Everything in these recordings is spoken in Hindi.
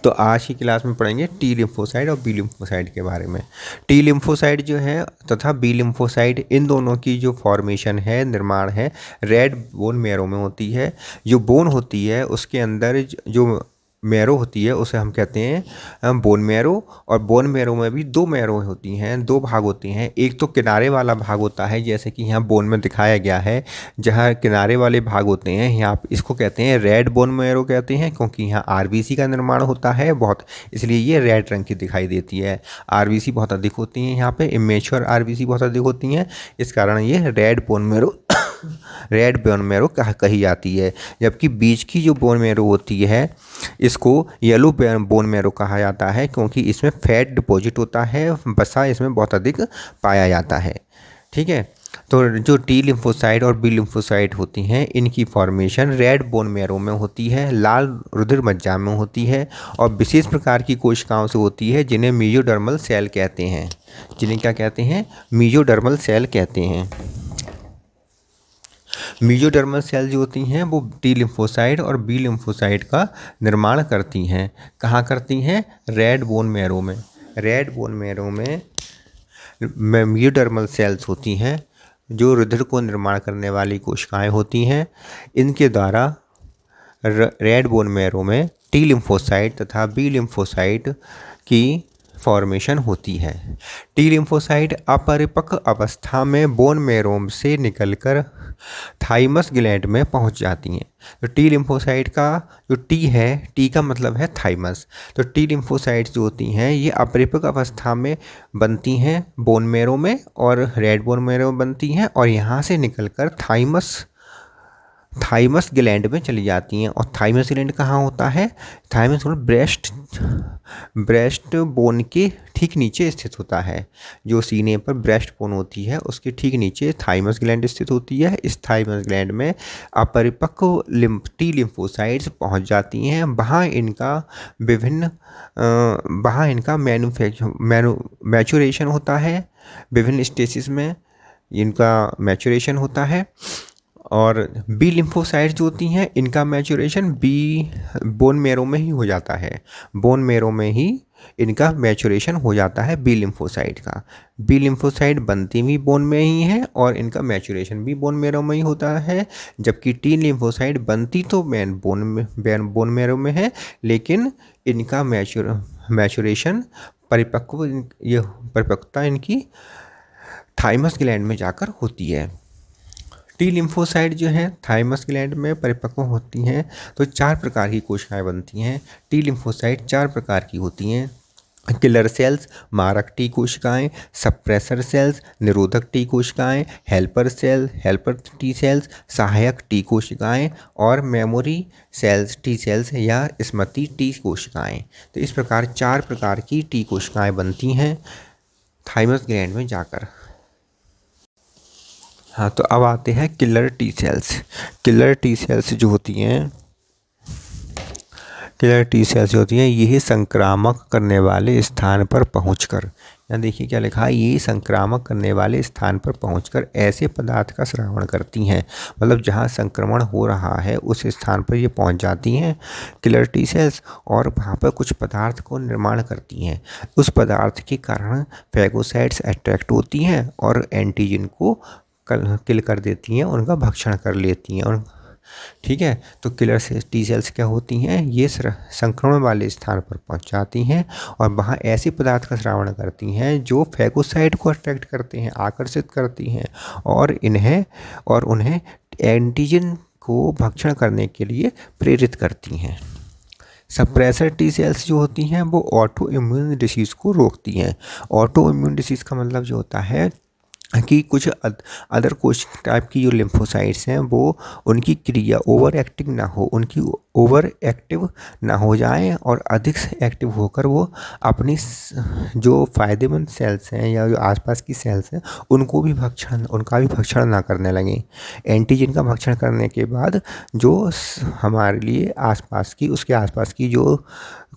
तो आज की क्लास में पढ़ेंगे टी लिम्फोसाइट और बी लिम्फोसाइट के बारे में। टी लिम्फोसाइट जो है तथा बी लिम्फोसाइट, इन दोनों की जो फॉर्मेशन है, निर्माण है, रेड बोन मैरो में होती है। जो बोन होती है उसके अंदर जो मैरो होती है उसे हम कहते हैं बोन मैरो। और बोन मैरो में भी दो मैरो होती हैं, दो भाग होते हैं। एक तो किनारे वाला भाग होता है, जैसे कि यहाँ बोन में दिखाया गया है, जहाँ किनारे वाले भाग होते हैं, यहाँ इसको कहते हैं रेड बोन मैरो कहते हैं, क्योंकि यहाँ आरबीसी का निर्माण होता है बहुत, इसलिए ये रेड रंग की दिखाई देती है। आरबीसी बहुत अधिक होती हैं यहाँ पे, इमेच्योर आरबीसी बहुत अधिक होती हैं, इस कारण ये red bone marrow red bone marrow कही जाती है। जबकि बीच की जो बोन मैरो होती है इसको येलो बोन मैरो कहा जाता है, क्योंकि इसमें फैट डिपॉजिट होता है, वसा इसमें बहुत अधिक पाया जाता है। ठीक है, तो जो टी लिम्फोसाइट और बी लिम्फोसाइट होती हैं इनकी फॉर्मेशन रेड बोन मैरो में होती है, लाल रुधिर मज्जा में होती है, और विशेष प्रकार की कोशिकाओं से होती है जिन्हें मेसोडर्मल सेल कहते हैं। जिन्हें क्या कहते हैं? मेसोडर्मल सेल कहते हैं। मेसोडर्मल सेल जो होती हैं वो टी लिम्फोसाइट और बी लिम्फोसाइट का निर्माण करती हैं। कहाँ करती हैं? रेड बोन मैरो में। रेड बोन मैरो में मेसोडर्मल सेल्स होती हैं जो रुधिर को निर्माण करने वाली कोशिकाएं होती हैं। इनके द्वारा रेड बोन मैरो में टी लिम्फोसाइट तथा बी लिम्फोसाइट की फॉर्मेशन होती है। टी लिम्फोसाइट अपरिपक्व अवस्था में बोन मैरो से निकलकर थाइमस ग्लैंड में पहुंच जाती हैं। तो टी लिम्फोसाइट का जो टी है, टी का मतलब है थाइमस। तो टी लिम्फोसाइट जो होती हैं ये अपरिपक्व अवस्था में बनती हैं बोन मैरो में, और रेड बोन मैरो में बनती हैं, और यहाँ से निकलकर थाइमस ग्लैंड में चली जाती हैं। और थाइमस ग्लैंड कहाँ होता है? थाइमस ब्रेस्ट बोन के ठीक नीचे स्थित होता है। जो सीने पर ब्रेस्ट बोन होती है उसके ठीक नीचे थाइमस ग्लैंड स्थित होती है। इस थाइमस ग्लैंड में अपरिपक्व टी लिम्फोसाइट्स पहुंच जाती हैं। वहाँ इनका मैचुरेशन होता है। विभिन्न स्टेजेस में इनका मैचुरेशन होता है। और बी लिम्फोसाइट्स जो होती हैं इनका मैचुरेशन बोन मैरो में ही हो जाता है। बोन मैरो में ही इनका मैचुरेशन हो जाता है बी लिम्फोसाइट का। बी लिम्फोसाइट बनती भी बोन में ही है और इनका मैचुरेशन भी बोन मैरो में ही होता है। जबकि टी लिम्फोसाइट बनती तो बोन मैरो में है, लेकिन इनका मैचुरेशन परिपक्वता इनकी थाइमस ग्लैंड में जाकर होती है। टी लिम्फोसाइट जो है थाइमस ग्लैंड में परिपक्व होती हैं तो 4 प्रकार की कोशिकाएं बनती हैं। टी लिम्फोसाइट 4 प्रकार की होती हैं: किलर सेल्स, मारक टी कोशिकाएं, सप्रेसर सेल्स, निरोधक टी कोशिकाएं, हेल्पर टी सेल्स, सहायक टी कोशिकाएं, और मेमोरी सेल्स टी सेल्स या स्मृति टी कोशिकाएं। तो इस प्रकार 4 प्रकार की टी कोशिकाएं बनती हैं थाइमस ग्लैंड में जाकर। हाँ, तो अब आते हैं killer T cells. Killer T cells जो होती हैं यही संक्रामक करने वाले स्थान पर पहुंचकर, यहाँ देखिए क्या लिखा है, ये संक्रामक करने वाले स्थान पर पहुंचकर ऐसे पदार्थ का श्रावण करती हैं। मतलब जहाँ संक्रमण हो रहा है उस स्थान पर ये पहुंच जाती हैं किलर टी सेल्स, और वहाँ पर कुछ पदार्थ को निर्माण करती हैं। उस पदार्थ के कारण फैगोसाइट्स अट्रैक्ट होती हैं और एंटीजन को किल कर देती हैं, उनका भक्षण कर लेती हैं। और ठीक है, तो किलर टी सेल्स क्या होती हैं? ये संक्रमण वाले स्थान पर पहुंच जाती हैं और वहाँ ऐसे पदार्थ का श्रावण करती हैं जो फैगोसाइट को अट्रैक्ट करते हैं, आकर्षित करती हैं, और उन्हें एंटीजन को भक्षण करने के लिए प्रेरित करती हैं। सप्रेसर टी सेल्स जो होती हैं वो ऑटो इम्यून डिसीज़ को रोकती हैं। ऑटो इम्यून डिसीज़ का मतलब जो होता है कि कुछ अदर कोशिका टाइप की जो लिम्फोसाइट्स हैं वो उनकी क्रिया ओवर एक्टिव ना हो जाएं और अधिक एक्टिव होकर वो अपनी जो फ़ायदेमंद सेल्स हैं या जो आसपास की सेल्स हैं उनका भी भक्षण ना करने लगें। एंटीजन का भक्षण करने के बाद जो हमारे लिए उसके आसपास की जो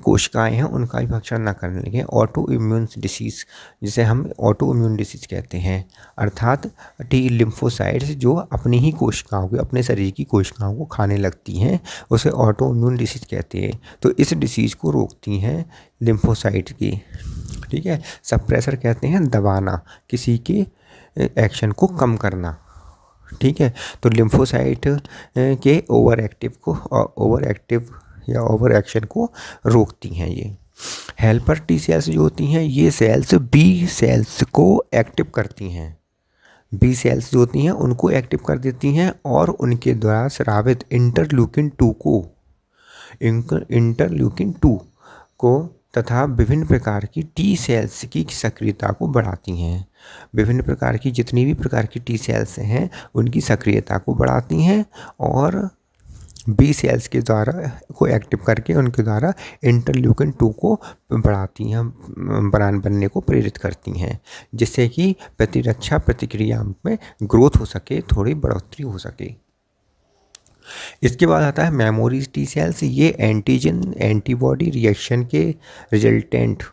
कोशिकाएं हैं उनका भी भक्षण ना करने लगे। ऑटो इम्यून डिसीज़, जिसे हम ऑटो इम्यून डिसीज़ कहते हैं। अर्थात टी लिम्फोसाइट्स जो अपनी ही कोशिकाओं को, अपने शरीर की कोशिकाओं को खाने लगती हैं, उसे ऑटो इम्यून डिसीज कहते हैं। तो इस डिसीज़ को रोकती हैं लिम्फोसाइट की, ठीक है। सप्रेसर कहते हैं दबाना, किसी के एक्शन को कम करना, ठीक है। तो लिम्फोसाइट के ओवर एक्टिव या ओवर एक्शन को रोकती हैं ये। हेल्पर टी सेल्स जो होती हैं, ये सेल्स बी सेल्स को एक्टिव करती हैं, बी सेल्स जो होती हैं उनको एक्टिव कर देती हैं और उनके द्वारा स्रावित इंटरल्यूकिन 2 को तथा विभिन्न प्रकार की टी सेल्स की सक्रियता को बढ़ाती हैं। विभिन्न प्रकार की जितनी भी प्रकार की टी सेल्स हैं उनकी सक्रियता को बढ़ाती हैं और बी सेल्स के द्वारा को एक्टिव करके उनके द्वारा इंटरल्यूकिन 2 को बढ़ाती हैं, बनने को प्रेरित करती हैं, जिससे कि प्रतिरक्षा प्रतिक्रिया में ग्रोथ हो सके, थोड़ी बढ़ोतरी हो सके। इसके बाद आता है मेमोरी टी सेल्स। ये एंटीबॉडी रिएक्शन के रिजल्टेंट,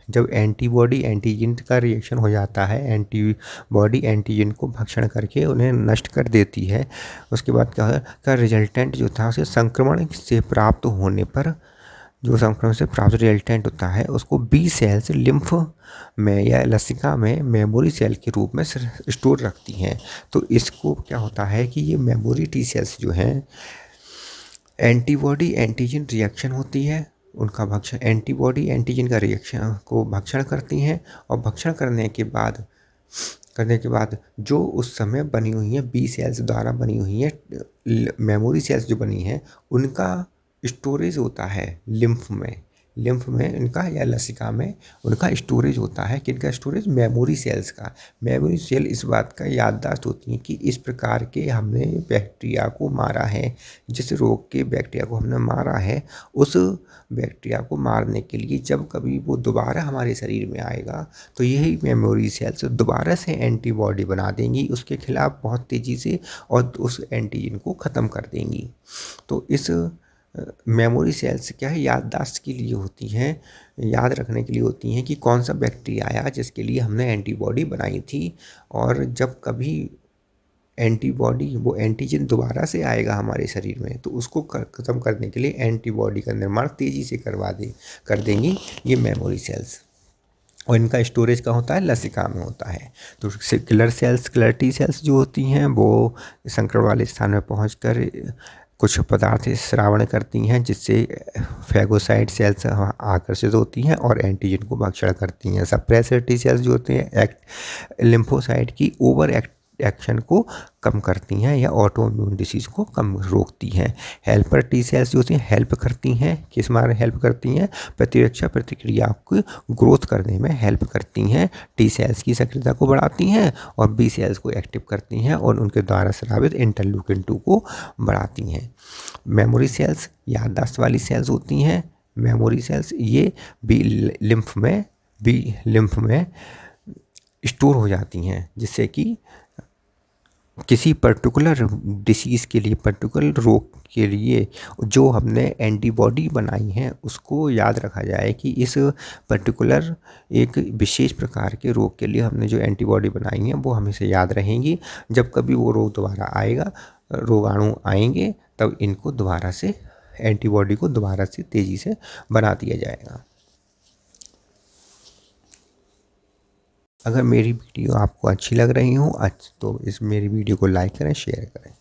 जब एंटीबॉडी एंटीजन का रिएक्शन हो जाता है, एंटीबॉडी एंटीजन को भक्षण करके उन्हें नष्ट कर देती है, उसके बाद का रिजल्टेंट जो था उसे संक्रमण से प्राप्त होने पर, जो संक्रमण से प्राप्त रिजल्टेंट होता है उसको बी सेल्स लिम्फ में या लसिका में मेमोरी सेल के रूप में स्टोर रखती हैं। तो इसको क्या होता है कि ये मेमोरी टी सेल्स जो हैं, एंटीबॉडी एंटीजन रिएक्शन होती है उनका भक्षण, एंटीबॉडी एंटीजन का रिएक्शन को भक्षण करती हैं और भक्षण करने के बाद जो उस समय बनी हुई है बी सेल्स द्वारा बनी हुई है मेमोरी सेल्स जो बनी हैं उनका स्टोरेज होता है लिम्फ में इनका या लसिका में उनका स्टोरेज होता है। किनका स्टोरेज? मेमोरी सेल्स का। मेमोरी सेल इस बात का याददाश्त होती है कि इस प्रकार के हमने बैक्टीरिया को मारा है, जिस रोग के बैक्टीरिया को हमने मारा है, उस बैक्टीरिया को मारने के लिए जब कभी वो दोबारा हमारे शरीर में आएगा तो यही मेमोरी सेल्स दोबारा से एंटीबॉडी बना देंगी उसके खिलाफ बहुत तेज़ी से और उस एंटीजन को ख़त्म कर देंगी। तो इस मेमोरी सेल्स क्या है, याददाश्त के लिए होती हैं, याद रखने के लिए होती हैं कि कौन सा बैक्टीरिया आया जिसके लिए हमने एंटीबॉडी बनाई थी, और जब कभी एंटीबॉडी वो एंटीजन दोबारा से आएगा हमारे शरीर में तो उसको ख़त्म करने के लिए एंटीबॉडी का निर्माण तेज़ी से कर देंगी ये मेमोरी सेल्स। और इनका स्टोरेज कहाँ होता है? लसिका में होता है। तो किलर टी सेल्स जो होती हैं वो संक्रमण वाले स्थान में पहुंचकर कुछ पदार्थ स्रावण करती हैं, जिससे फैगोसाइट सेल्स आकर्षित होती हैं और एंटीजन को भक्षण करती हैं। सप्रेसर टी सेल्स जो होते हैं लिम्फोसाइट की ओवर एक्शन को कम करती हैं या ऑटो इम्यून डिसीज़ को कम रोकती हैं। हेल्पर टी सेल्स जो होती हैं हेल्प करती हैं, किस मारे हेल्प करती हैं? प्रतिरक्षा प्रतिक्रिया को ग्रोथ करने में हेल्प करती हैं। टी सेल्स की सक्रियता को बढ़ाती हैं और बी सेल्स को एक्टिव करती हैं और उनके द्वारा स्रावित इंटरल्यूकिन 2 को बढ़ाती हैं। मेमोरी सेल्स याददाश्त वाली सेल्स होती हैं। मेमोरी सेल्स ये बी लिम्फ में स्टोर हो जाती हैं, जिससे कि किसी पर्टिकुलर डिसीज़ के लिए, पर्टिकुलर रोग के लिए जो हमने एंटीबॉडी बनाई हैं उसको याद रखा जाए कि इस पर्टिकुलर एक विशेष प्रकार के रोग के लिए हमने जो एंटीबॉडी बनाई हैं वो हमेशा याद रहेंगी। जब कभी वो रोग दोबारा आएगा, रोगाणु आएंगे, तब इनको दोबारा से एंटीबॉडी को दोबारा से तेज़ी से बना दिया जाएगा। अगर मेरी वीडियो आपको अच्छी लग रही हो तो मेरी वीडियो को लाइक करें, शेयर करें।